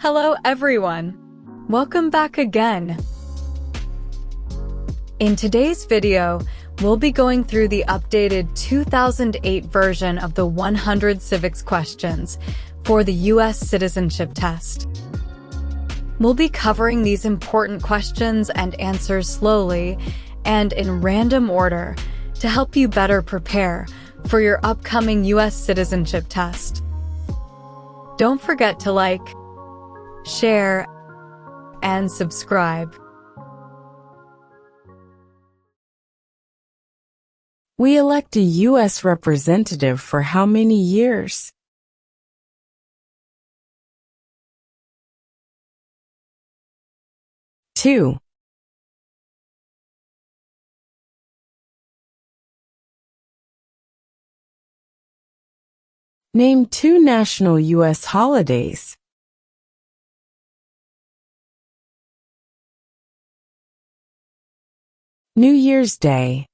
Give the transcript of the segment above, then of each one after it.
Hello everyone! Welcome back again! In today's video, we'll be going through the updated 2008 version of the 100 civics questions for the U.S. Citizenship Test. We'll be covering these important questions and answers slowly and in random order to help you better prepare for your upcoming U.S. Citizenship Test. Don't forget to like, share, and subscribe. We elect a U.S. representative for how many years? Two. Name two national U.S. holidays. New Year's Day,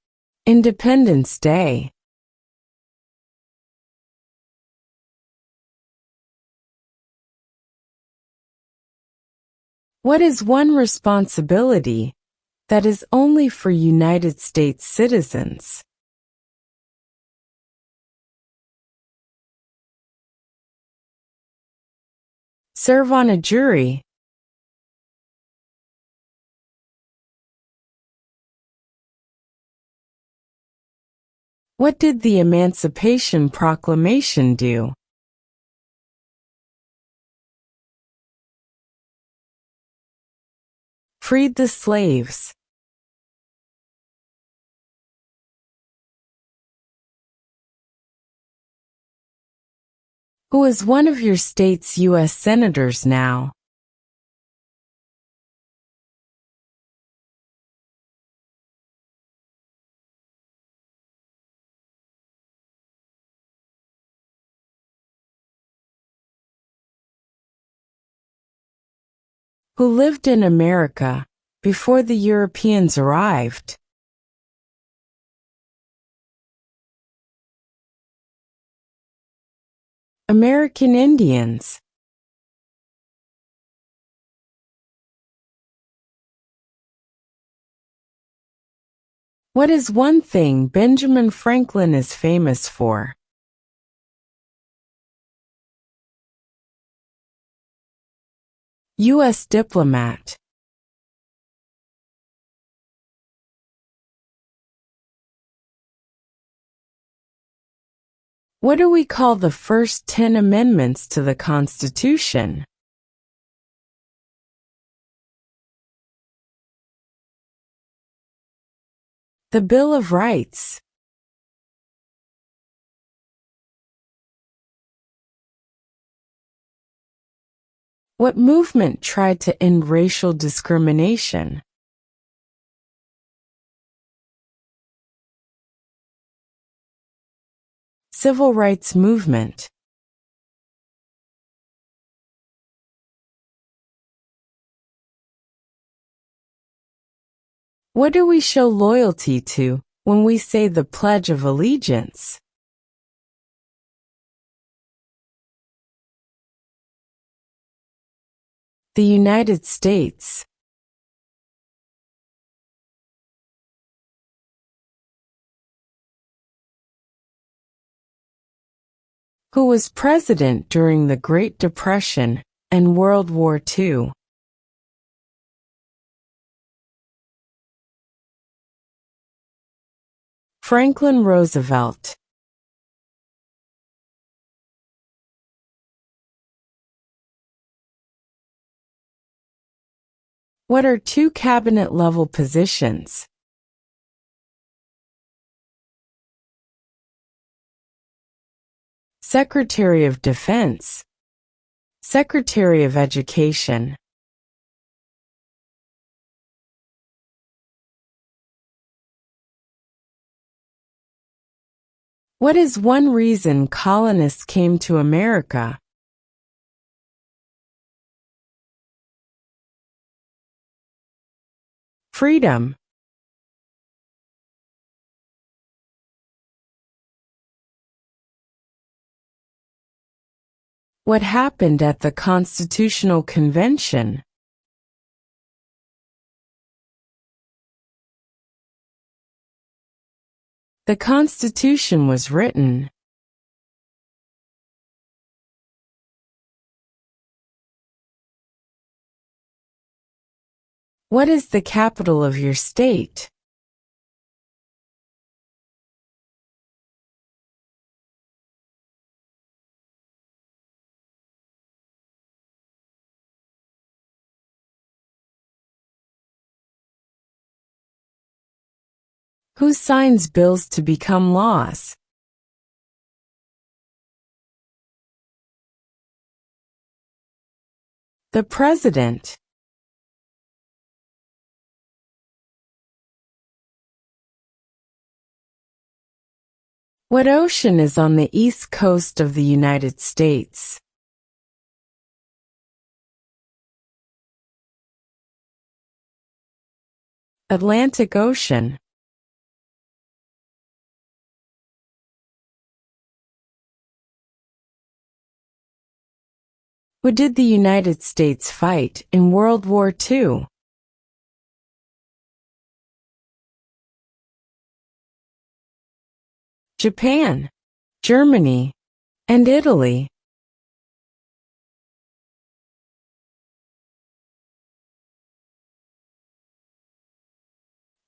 Independence Day. What is one responsibility that is only for United States citizens? Serve on a jury. What did the Emancipation Proclamation do? Freed the slaves. Who is one of your state's U.S. senators now? Who lived in America before the Europeans arrived? American Indians. What is one thing Benjamin Franklin is famous for? U.S. diplomat. What do we call the first 10 amendments to the Constitution? The Bill of Rights. What movement tried to end racial discrimination? Civil rights movement. What do we show loyalty to when we say the Pledge of Allegiance? The United States. Who was president during the Great Depression and World War II? Franklin Roosevelt. What are two cabinet-level positions? Secretary of Defense. Secretary of Education. What is one reason colonists came to America? Freedom. What happened at the Constitutional Convention? The Constitution was written. What is the capital of your state? Who signs bills to become laws? The President. What ocean is on the east coast of the United States? Atlantic Ocean. Who did the United States fight in World War II? Japan, Germany, and Italy.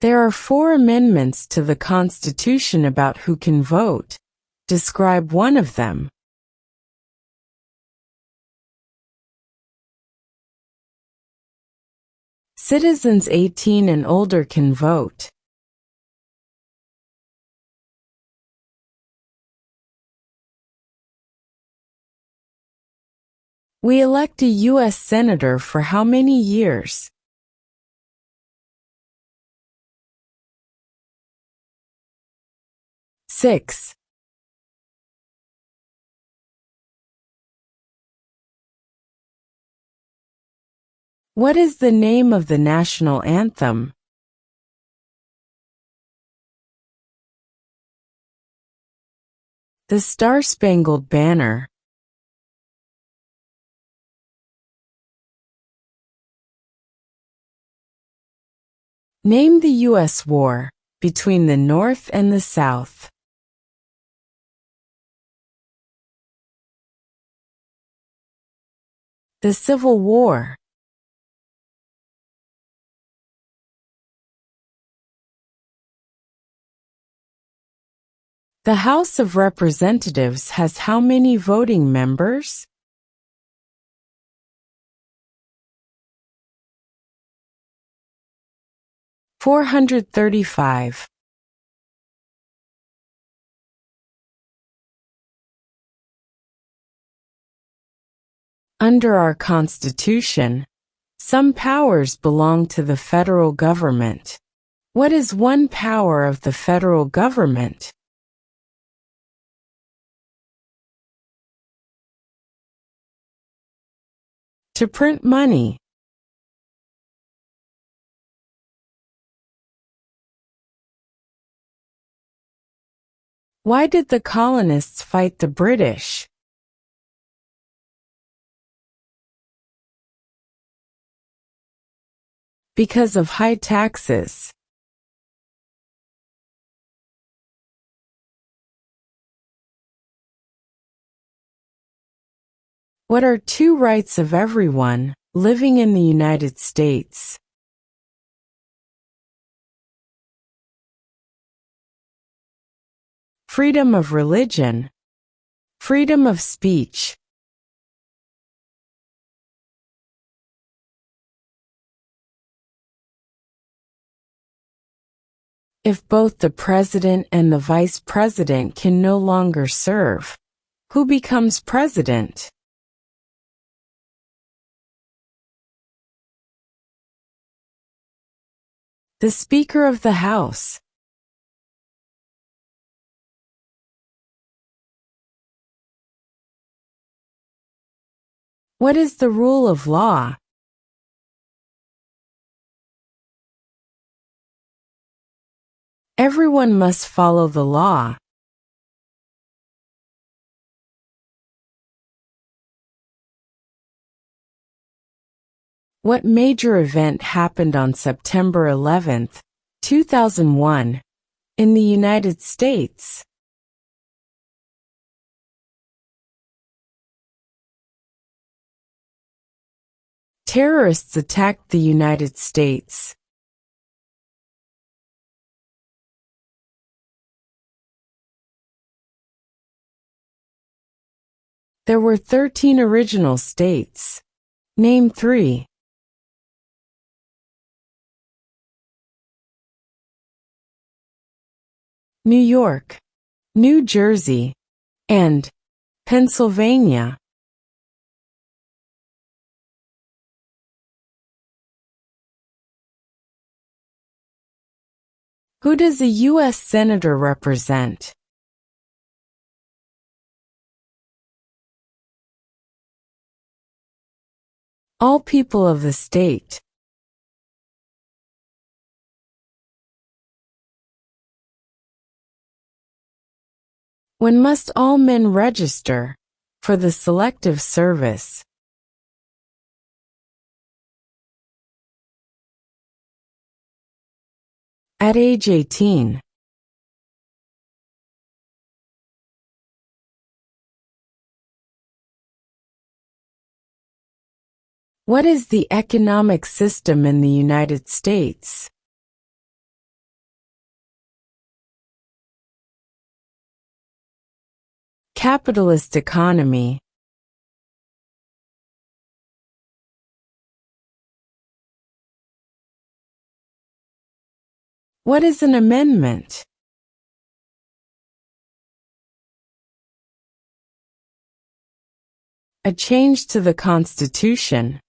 There are 4 amendments to the Constitution about who can vote. Describe one of them. Citizens 18 and older can vote. We elect a U.S. Senator for how many years? Six. What is the name of the national anthem? The Star-Spangled Banner. Name the U.S. war between the North and the South. The Civil War. The House of Representatives has how many voting members? 435. Under our Constitution, some powers belong to the federal government. What is one power of the federal government? To print money. Why did the colonists fight the British? Because of high taxes. What are 2 rights of everyone living in the United States? Freedom of religion, freedom of speech. If both the president and the vice president can no longer serve, who becomes president? The Speaker of the House. What is the rule of law? Everyone must follow the law. What major event happened on September 11, 2001, in the United States? Terrorists attacked the United States. There were 13 original states. Name 3. New York, New Jersey, and Pennsylvania. Who does a U.S. Senator represent? All people of the state. When must all men register for the Selective Service? At age 18. What is the economic system in the United States? Capitalist economy. What is an amendment? A change to the Constitution.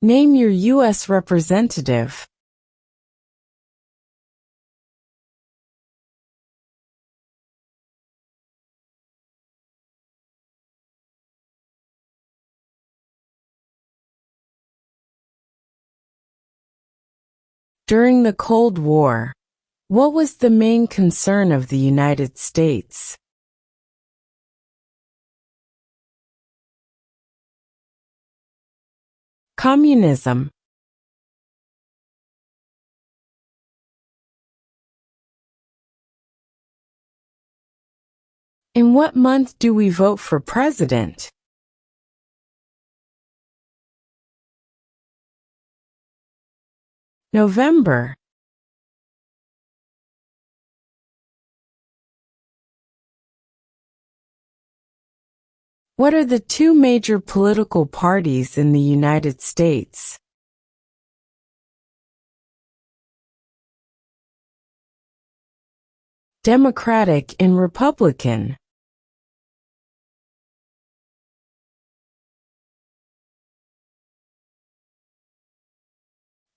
Name your U.S. representative. During the Cold War, what was the main concern of the United States? Communism. In what month do we vote for president? November. What are the two major political parties in the United States? Democratic and Republican.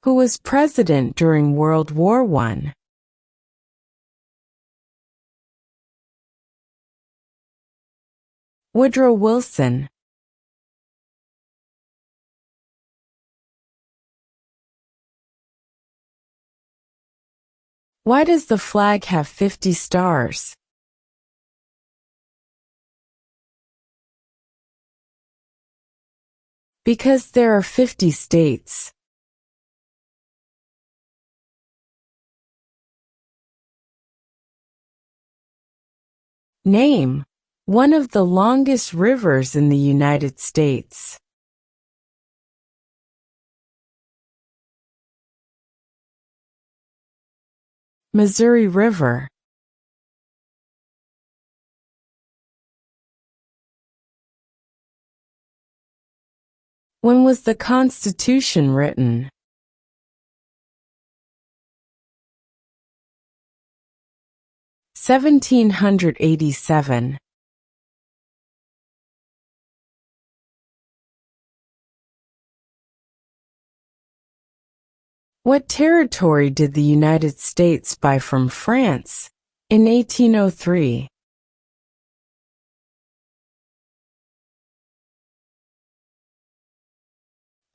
Who was president during World War I? Woodrow Wilson. Why does the flag have 50 stars? Because there are 50 states. Name one of the longest rivers in the United States. Missouri River. When was the Constitution written? (1787). What territory did the United States buy from France in 1803?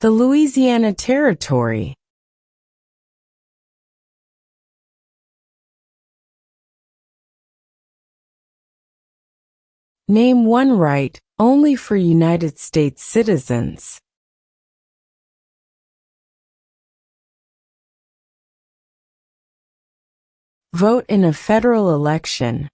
The Louisiana Territory. Name one right only for United States citizens. Vote in a federal election.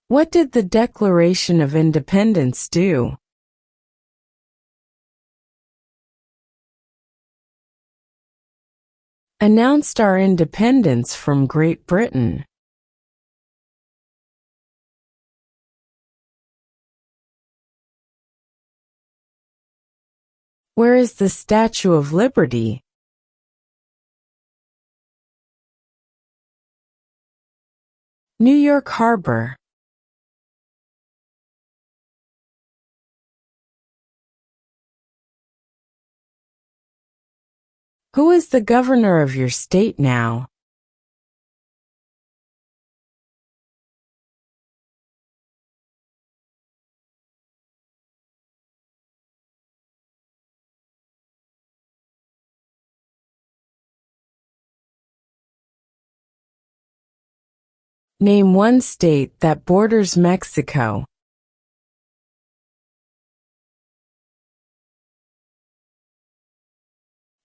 What did the Declaration of Independence do? Announced our independence from Great Britain. Where is the Statue of Liberty? New York Harbor. Who is the governor of your state now? Name one state that borders Mexico.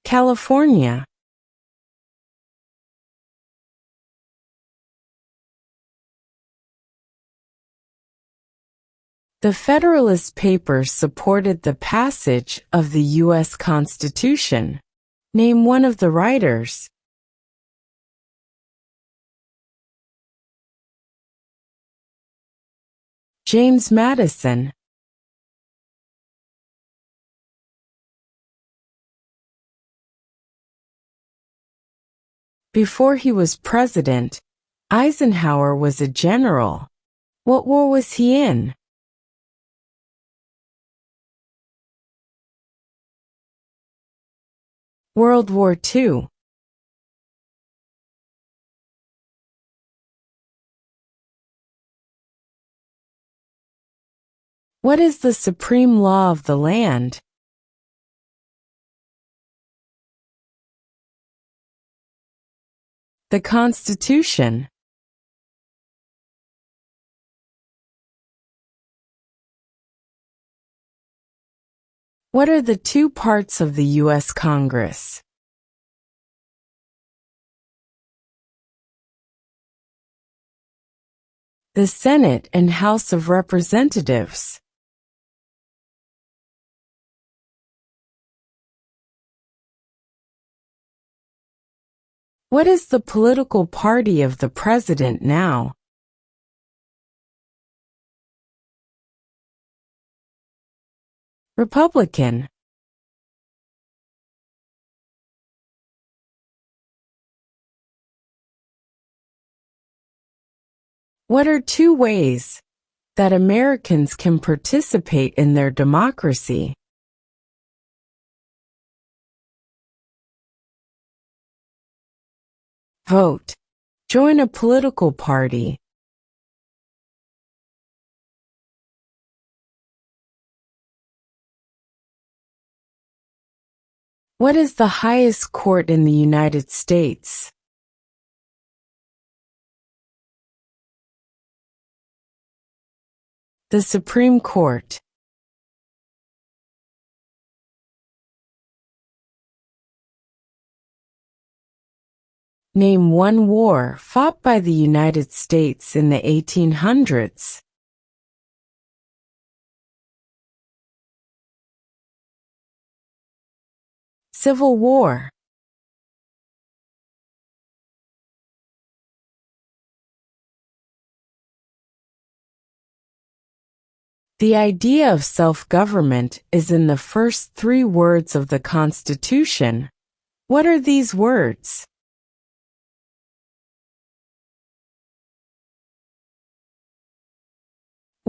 California. The Federalist Papers supported the passage of the U.S. Constitution. Name one of the writers. James Madison. Before he was president, Eisenhower was a general. What war was he in? World War II. What is the supreme law of the land? The Constitution. What are the two parts of the U.S. Congress? The Senate and House of Representatives. What is the political party of the president now? Republican. What are two ways that Americans can participate in their democracy? Vote. Join a political party. What is the highest court in the United States? The Supreme Court. Name one war fought by the United States in the 1800s. Civil War. The idea of self-government is in the first three words of the Constitution. What are these words?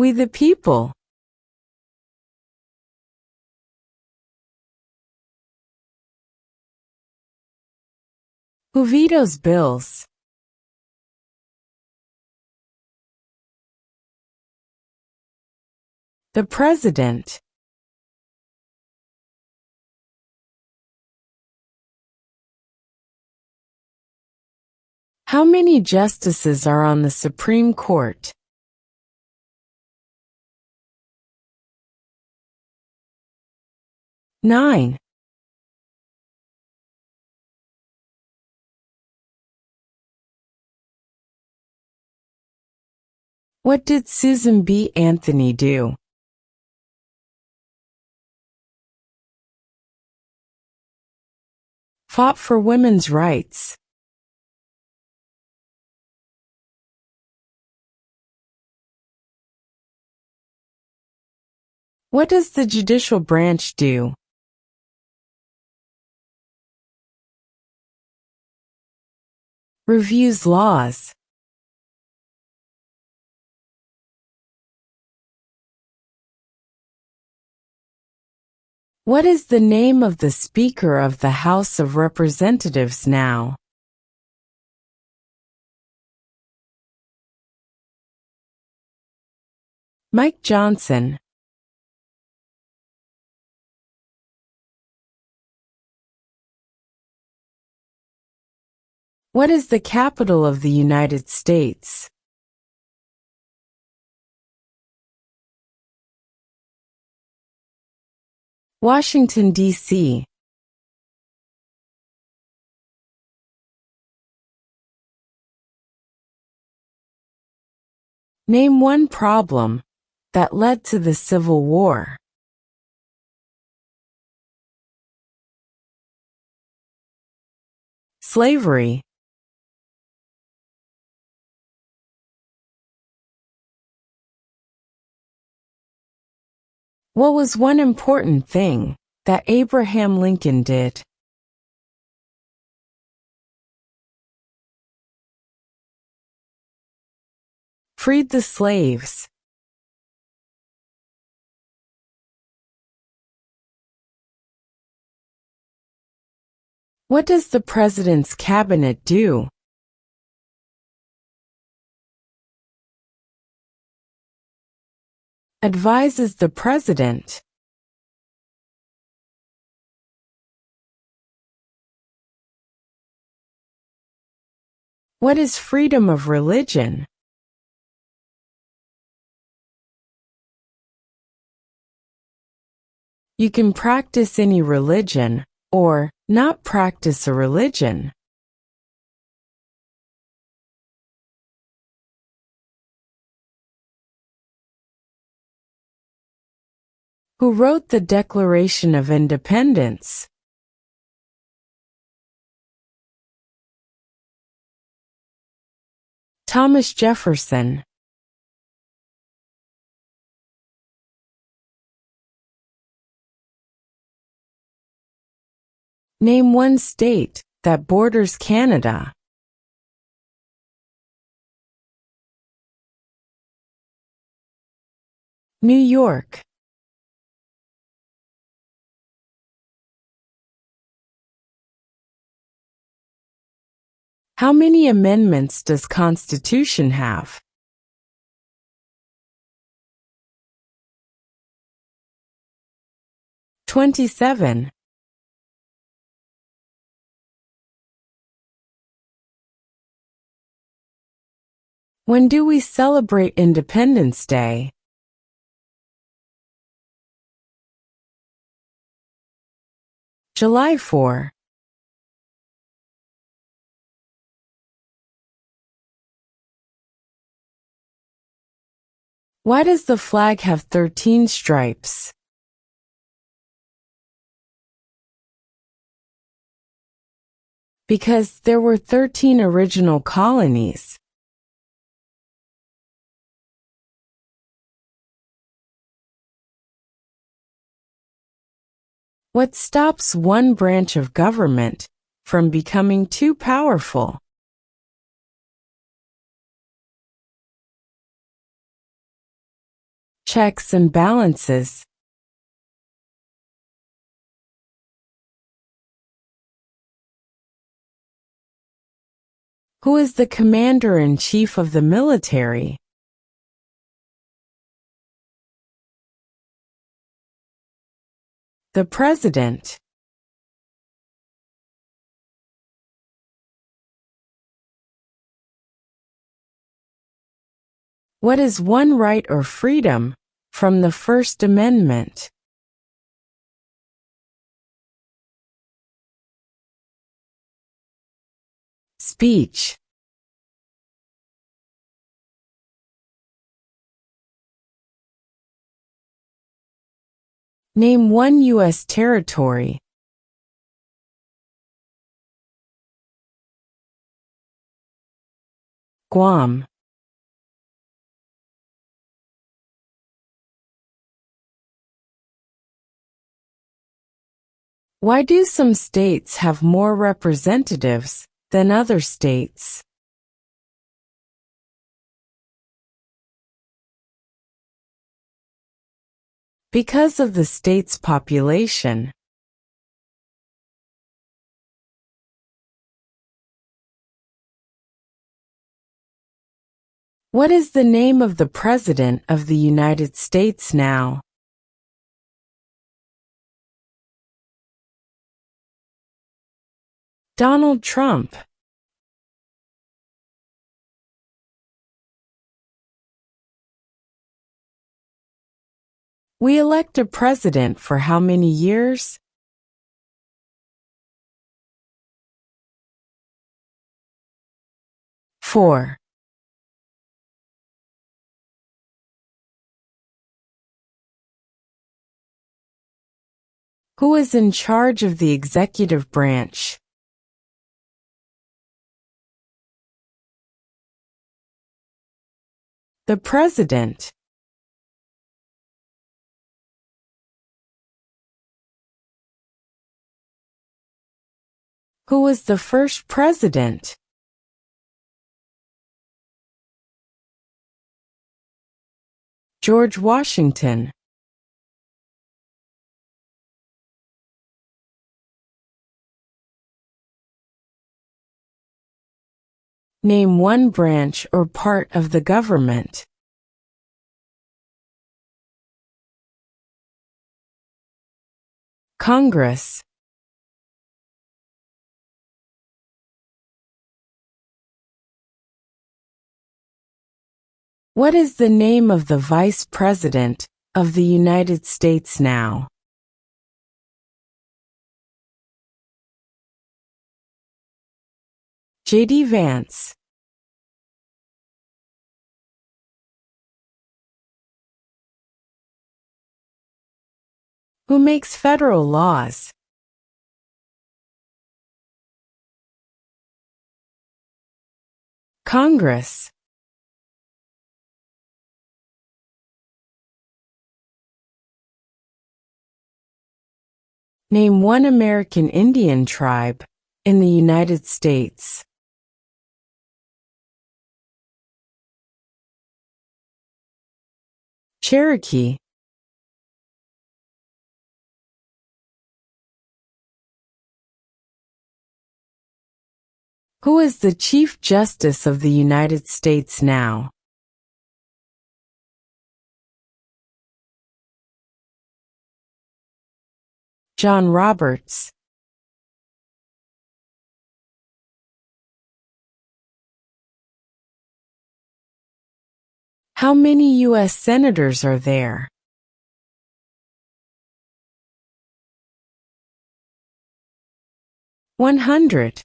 We the people. Who vetoes bills? The President. How many justices are on the Supreme Court? 9. What did Susan B. Anthony do? Fought for women's rights. What does the judicial branch do? Reviews laws. What is the name of the Speaker of the House of Representatives now? Mike Johnson. What is the capital of the United States? Washington, D.C. Name one problem that led to the Civil War. Slavery. What was one important thing that Abraham Lincoln did? Freed the slaves. What does the President's cabinet do? Advises the President. What is freedom of religion? You can practice any religion, or not practice a religion. Who wrote the Declaration of Independence? Thomas Jefferson. Name one state that borders Canada. New York. How many amendments does Constitution have? 27. When do we celebrate Independence Day? July 4. Why does the flag have 13 stripes? Because there were 13 original colonies. What stops one branch of government from becoming too powerful? Checks and balances. Who is the commander-in-chief of the military? The President. What is one right or freedom from the First Amendment? Speech. Name one U.S. territory. Guam. Why do some states have more representatives than other states? Because of the state's population. What is the name of the President of the United States now? Donald Trump. We elect a president for how many years? 4. Who is in charge of the executive branch? The President. Who was the first president? George Washington. Name one branch or part of the government. Congress. What is the name of the Vice President of the United States now? J.D. Vance. Who makes federal laws? Congress. Name one American Indian tribe in the United States. Cherokee. Who is the Chief Justice of the United States now? John Roberts. How many U.S. senators are there? 100.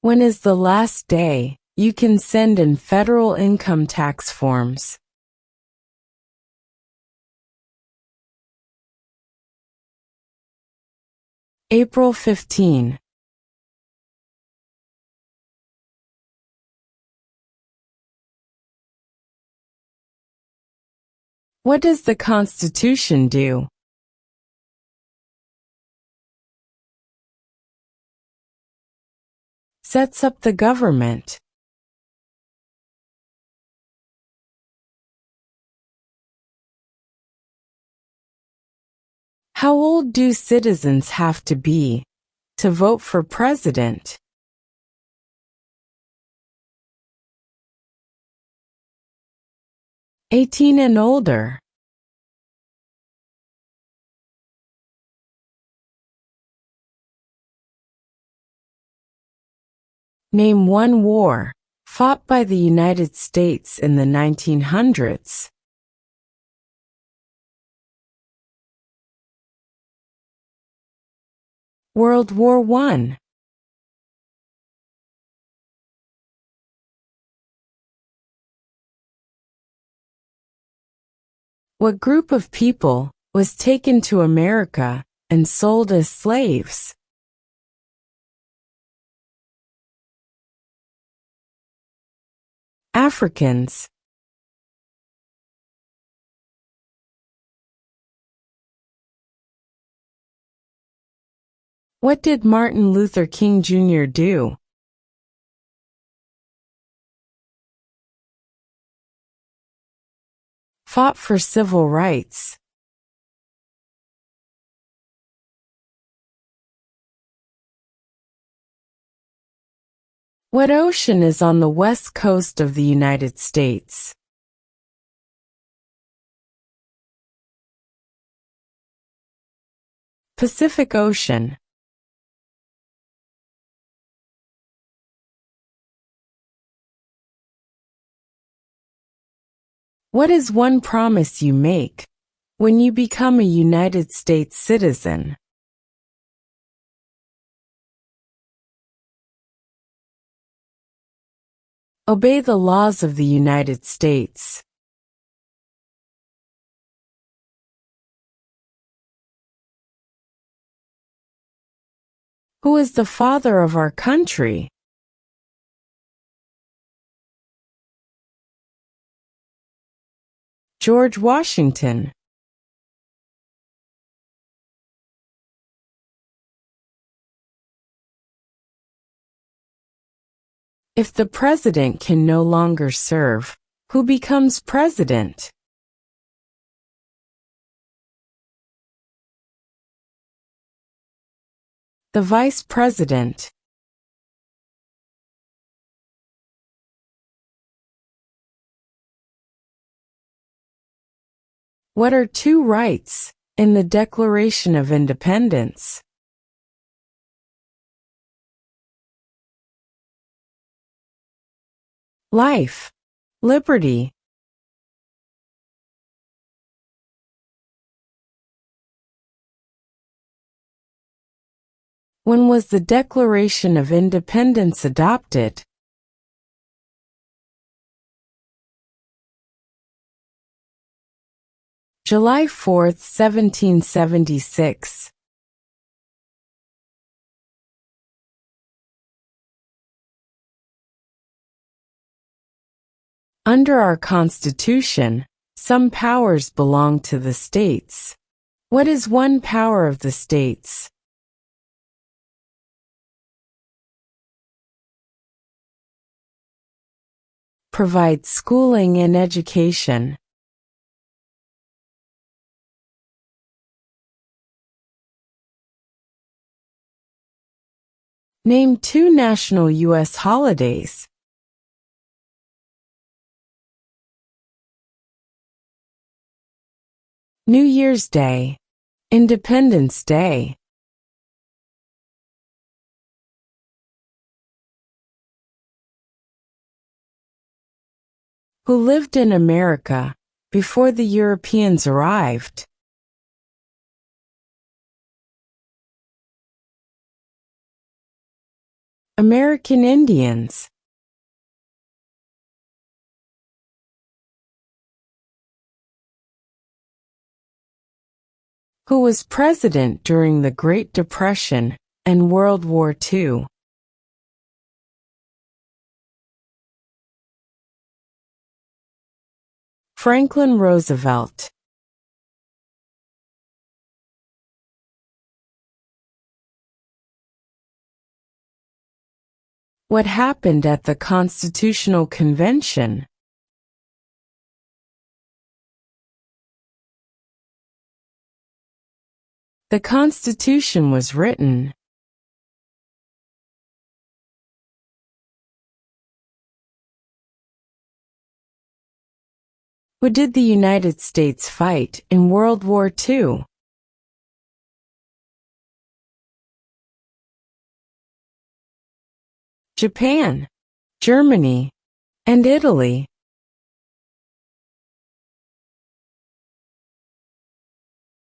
When is the last day you can send in federal income tax forms? April 15. What does the Constitution do? Sets up the government. How old do citizens have to be to vote for president? 18 and older. Name one war fought by the United States in the 1900s. World War I. What group of people was taken to America and sold as slaves? Africans. What did Martin Luther King Jr. do? Fought for civil rights. What ocean is on the west coast of the United States? Pacific Ocean. What is one promise you make when you become a United States citizen? Obey the laws of the United States. Who is the father of our country? George Washington. If the president can no longer serve, who becomes president? The vice president. What are two rights in the Declaration of Independence? Life, liberty. When was the Declaration of Independence adopted? July 4, 1776. Under our Constitution, some powers belong to the states. What is one power of the states? Provide schooling and education. Name two national U.S. holidays. New Year's Day, Independence Day. Who lived in America before the Europeans arrived? American Indians. Who was president during the Great Depression and World War II? Franklin Roosevelt. What happened at the Constitutional Convention? The Constitution was written. Who did the United States fight in World War II? Japan, Germany, and Italy.